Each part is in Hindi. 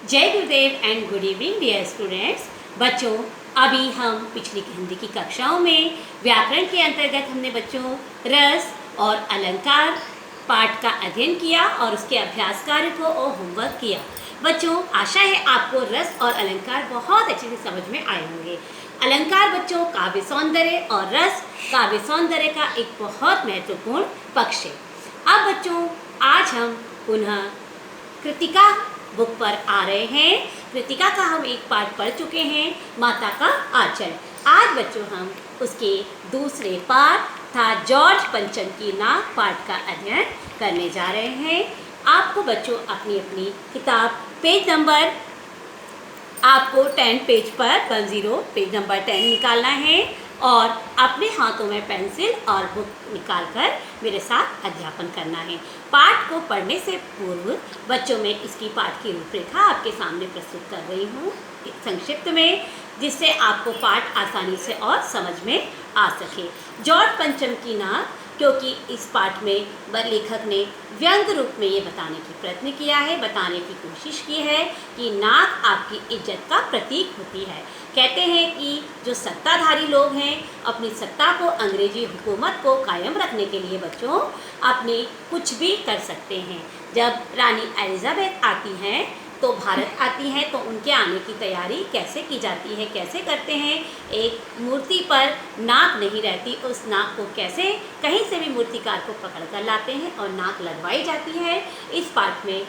जय गुरुदेव and good evening dear students. बच्चों, अभी हम पिछली हिंदी की कक्षाओं में व्याकरण के अंतर्गत हमने बच्चों रस और अलंकार पाठ का अध्ययन किया और उसके अभ्यास कार्य को और होमवर्क किया। बच्चों, आशा है आपको रस और अलंकार बहुत अच्छे से समझ में आए होंगे। अलंकार बच्चों काव्य सौंदर्य और रस काव्य सौंदर्य का एक बहुत महत्वपूर्ण पक्ष है। अब बच्चों, आज हम पुनः कृतिका बुक पर आ रहे हैं। कृतिका का हम एक पाठ पढ़ चुके हैं, माता का आंचल। आज बच्चों हम उसके दूसरे पाठ था जॉर्ज पंचम की नाक पाठ का अध्ययन करने जा रहे हैं। आपको बच्चों अपनी अपनी किताब पेज नंबर आपको 10 पेज पर 10 पेज नंबर 10 निकालना है और अपने हाथों में पेंसिल और बुक निकालकर मेरे साथ अध्यापन करना है। पाठ को पढ़ने से पूर्व बच्चों में इसकी पाठ की रूपरेखा आपके सामने प्रस्तुत कर रही हूँ संक्षिप्त में, जिससे आपको पाठ आसानी से और समझ में आ सके। जॉर्ज पंचम की नाक, क्योंकि इस पाठ में लेखक ने व्यंग रूप में ये बताने की प्रयत्न किया है, बताने की कोशिश की है कि नाक आपकी इज्जत का प्रतीक होती है। कहते हैं कि जो सत्ताधारी लोग हैं अपनी सत्ता को, अंग्रेजी हुकूमत को कायम रखने के लिए बच्चों अपने कुछ भी कर सकते हैं। जब रानी एलिजाबेथ आती हैं तो भारत आती हैं तो उनके आने की तैयारी कैसे की जाती है, कैसे करते हैं। एक मूर्ति पर नाक नहीं रहती, उस नाक को कैसे कहीं से भी मूर्तिकार को पकड़ कर लाते हैं और नाक लगवाई जाती है। इस पाठ में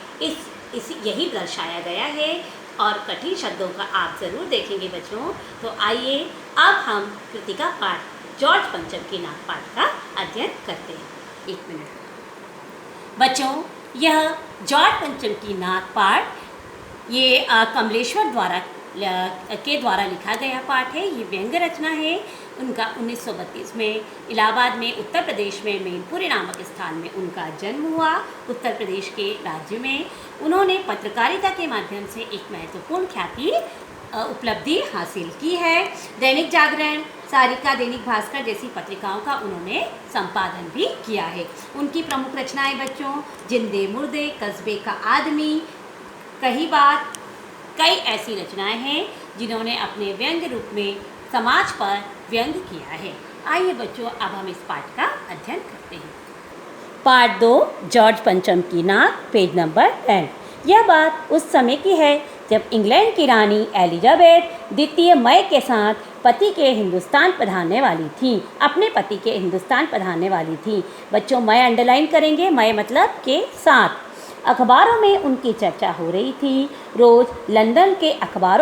यही दर्शाया गया है और कठिन शब्दों का आप ज़रूर देखेंगे बच्चों। तो आइए अब हम कृतिका पाठ जॉर्ज पंचम की नाक पाठ का अध्ययन करते हैं। 1 मिनट बच्चों, यह जॉर्ज पंचम की नाक पाठ ये कमलेश्वर द्वारा लिखा गया पाठ है। ये व्यंग्य रचना है उनका। 1932 में इलाहाबाद में उत्तर प्रदेश में मैनपुरी नामक स्थान में उनका जन्म हुआ। उत्तर प्रदेश के राज्य में उन्होंने पत्रकारिता के माध्यम से एक महत्वपूर्ण ख्याति उपलब्धि हासिल की है। दैनिक जागरण, सारिका, दैनिक भास्कर जैसी पत्रिकाओं का उन्होंने संपादन भी किया है। उनकी प्रमुख रचनाएं बच्चों जिंदे मुर्दे, कस्बे का आदमी, कही बात, कई ऐसी रचनाएं हैं जिन्होंने अपने व्यंग्य रूप में समाज पर व्यंग्य किया है। आइए बच्चों अब हम इस पाठ का अध्ययन करते हैं। पाठ 2 जॉर्ज पंचम की नाक, पेज नंबर 10। यह बात उस समय की है जब इंग्लैंड की रानी एलिजाबेथ द्वितीय मय के साथ पति के हिंदुस्तान पधारने वाली थी। अपने पति के हिंदुस्तान पधारने वाली थी। बच्चों मय अंडरलाइन करेंगे, मय मतलब के साथ। अखबारों में उनकी चर्चा हो रही थी। रोज़ लंदन के अखबारों